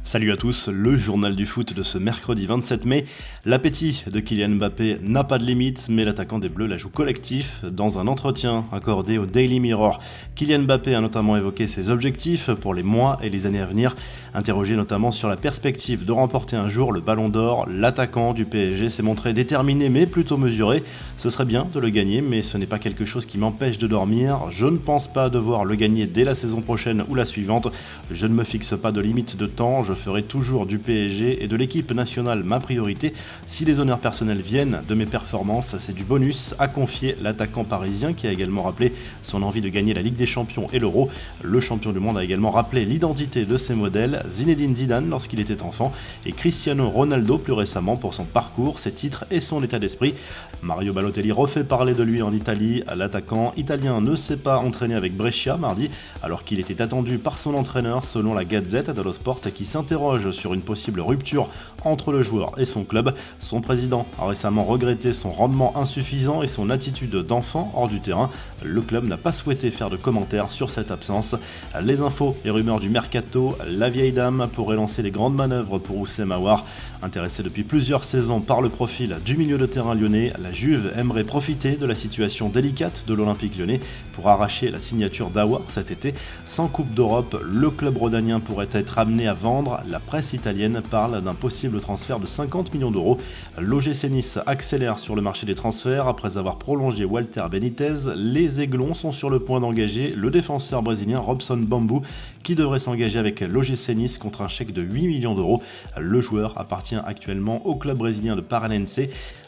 Salut à tous, le journal du foot de ce mercredi 27 mai. L'appétit de Kylian Mbappé n'a pas de limite, mais l'attaquant des Bleus la joue collectif. Dans un entretien accordé au Daily Mirror, Kylian Mbappé a notamment évoqué ses objectifs pour les mois et les années à venir. Interrogé notamment sur la perspective de remporter un jour le Ballon d'Or, l'attaquant du PSG s'est montré déterminé mais plutôt mesuré. Ce serait bien de le gagner, mais ce n'est pas quelque chose qui m'empêche de dormir. Je ne pense pas devoir le gagner dès la saison prochaine ou la suivante. Je ne me fixe pas de limite de temps, je ferai toujours du PSG et de l'équipe nationale ma priorité. Si les honneurs personnels viennent de mes performances, c'est du bonus, a confié l'attaquant parisien qui a également rappelé son envie de gagner la Ligue des Champions et l'Euro. Le champion du monde a également rappelé l'identité de ses modèles, Zinedine Zidane lorsqu'il était enfant et Cristiano Ronaldo plus récemment pour son parcours, ses titres et son état d'esprit. Mario Balotelli refait parler de lui en Italie. L'attaquant italien ne s'est pas entraîné avec Brescia mardi alors qu'il était attendu par son entraîneur selon la Gazzetta dello Sport qui s'interroge sur une possible rupture entre le joueur et son club. Son président a récemment regretté son rendement insuffisant et son attitude d'enfant hors du terrain. Le club n'a pas souhaité faire de commentaires sur cette absence. Les infos et rumeurs du mercato, la vieille dame pourrait lancer les grandes manœuvres pour Houssem Aouar. Intéressé depuis plusieurs saisons par le profil du milieu de terrain lyonnais, la Juve aimerait profiter de la situation délicate de l'Olympique lyonnais pour arracher la signature d'Aouar cet été. Sans Coupe d'Europe, le club rhodanien pourrait être amené à vendre. La presse italienne parle d'un possible transfert de 50 millions d'euros. L'OGC Nice accélère sur le marché des transferts après avoir prolongé Walter Benitez. Les Aiglons sont sur le point d'engager le défenseur brésilien Robson Bambu qui devrait s'engager avec l'OGC Nice contre un chèque de 8 millions d'euros. Le joueur appartient actuellement au club brésilien de Paranense.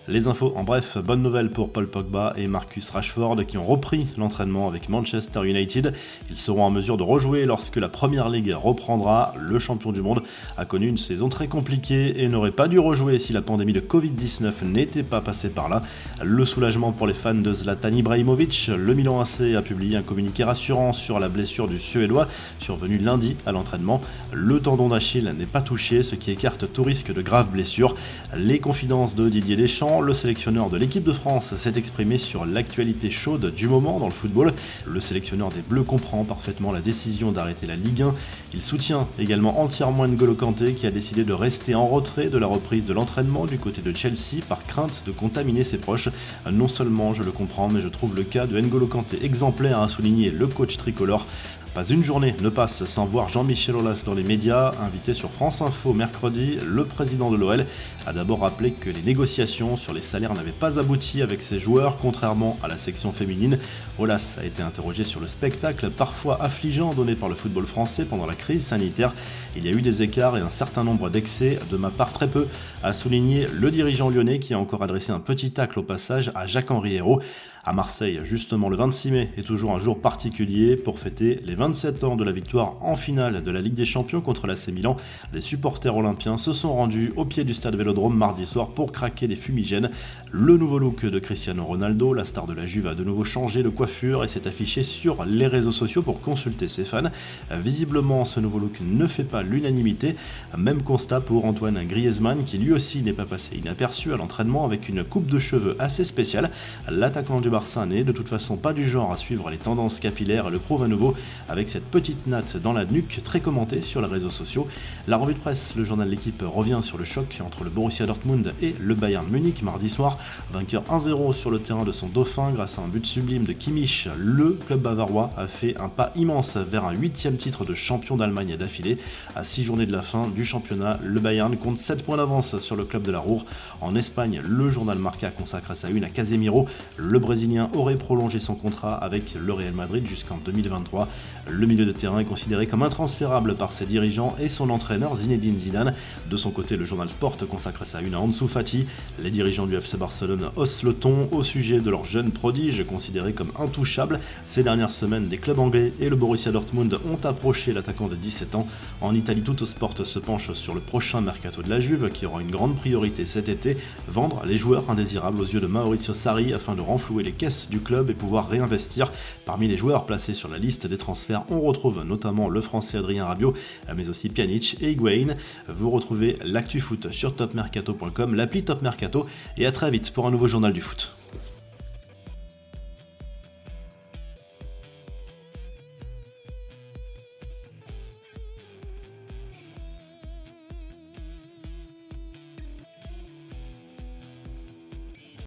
Les infos, en bref, bonne nouvelle pour Paul Pogba et Marcus Rashford qui ont repris l'entraînement avec Manchester United. Ils seront en mesure de rejouer lorsque la Premier League reprendra. Le champion du monde a connu une saison très compliquée et n'aurait pas dû rejouer si la pandémie de Covid-19 n'était pas passée par là. Le soulagement pour les fans de Zlatan Ibrahimovic. Le Milan AC a publié un communiqué rassurant sur la blessure du Suédois survenue lundi à l'entraînement. Le tendon d'Achille n'est pas touché, ce qui écarte tout risque de graves blessures. Les confidences de Didier Deschamps. Le sélectionneur de l'équipe de France s'est exprimé sur l'actualité chaude du moment dans le football. Le sélectionneur des Bleus comprend parfaitement la décision d'arrêter la Ligue 1. Il soutient également entièrement N'Golo Kanté qui a décidé de rester en retrait de la reprise de l'entraînement du côté de Chelsea par crainte de contaminer ses proches. Non seulement je le comprends, mais je trouve le cas de N'Golo Kanté exemplaire, a souligné le coach tricolore. Pas une journée ne passe sans voir Jean-Michel Aulas dans les médias. Invité sur France Info mercredi, le président de l'OL a d'abord rappelé que les négociations sur les salaires n'avaient pas abouti avec ses joueurs, contrairement à la section féminine. Aulas a été interrogé sur le spectacle parfois affligeant donné par le football français pendant la crise sanitaire. Il y a eu des écarts et un certain nombre d'excès, de ma part très peu, a souligné le dirigeant lyonnais qui a encore adressé un petit tacle au passage à Jacques-Henri Hérault. À Marseille, justement, le 26 mai est toujours un jour particulier pour fêter les 27 ans de la victoire en finale de la Ligue des Champions contre l'AC Milan. Les supporters olympiens se sont rendus au pied du stade Vélodrome mardi soir pour craquer les fumigènes. Le nouveau look de Cristiano Ronaldo, la star de la Juve, a de nouveau changé de coiffure et s'est affiché sur les réseaux sociaux pour consulter ses fans. Visiblement, ce nouveau look ne fait pas l'unanimité. Même constat pour Antoine Griezmann qui lui aussi n'est pas passé inaperçu à l'entraînement avec une coupe de cheveux assez spéciale. L'attaquant du Barça n'est de toute façon pas du genre à suivre les tendances capillaires et le prouve à nouveau avec cette petite natte dans la nuque très commentée sur les réseaux sociaux. La revue de presse, le journal de l'équipe revient sur le choc entre le Borussia Dortmund et le Bayern Munich mardi soir. Vainqueur 1-0 sur le terrain de son dauphin grâce à un but sublime de Kimmich, le club bavarois a fait un pas immense vers un 8e titre de champion d'Allemagne d'affilée. À 6 journées de la fin du championnat, le Bayern compte 7 points d'avance sur le club de la Ruhr. En Espagne, le journal Marca consacre sa une à Casemiro. Le Brésilien aurait prolongé son contrat avec le Real Madrid jusqu'en 2023. Le milieu de terrain est considéré comme intransférable par ses dirigeants et son entraîneur Zinedine Zidane. De son côté, le journal Sport consacre sa une à Ansu Fati. Les dirigeants du FC Barcelone haussent le ton au sujet de leur jeune prodige considéré comme intouchable. Ces dernières semaines, des clubs anglais et le Borussia Dortmund ont approché l'attaquant de 17 ans. En Italie, Tuttosport se penche sur le prochain mercato de la Juve qui aura une grande priorité cet été, vendre les joueurs indésirables aux yeux de Maurizio Sarri afin de renflouer les caisses du club et pouvoir réinvestir. Parmi les joueurs placés sur la liste des transferts, on retrouve notamment le français Adrien Rabiot, mais aussi Pjanic et Higuaín. Vous retrouvez l'actu foot sur topmercato.com, l'appli Top Mercato, et à très vite pour un nouveau journal du foot.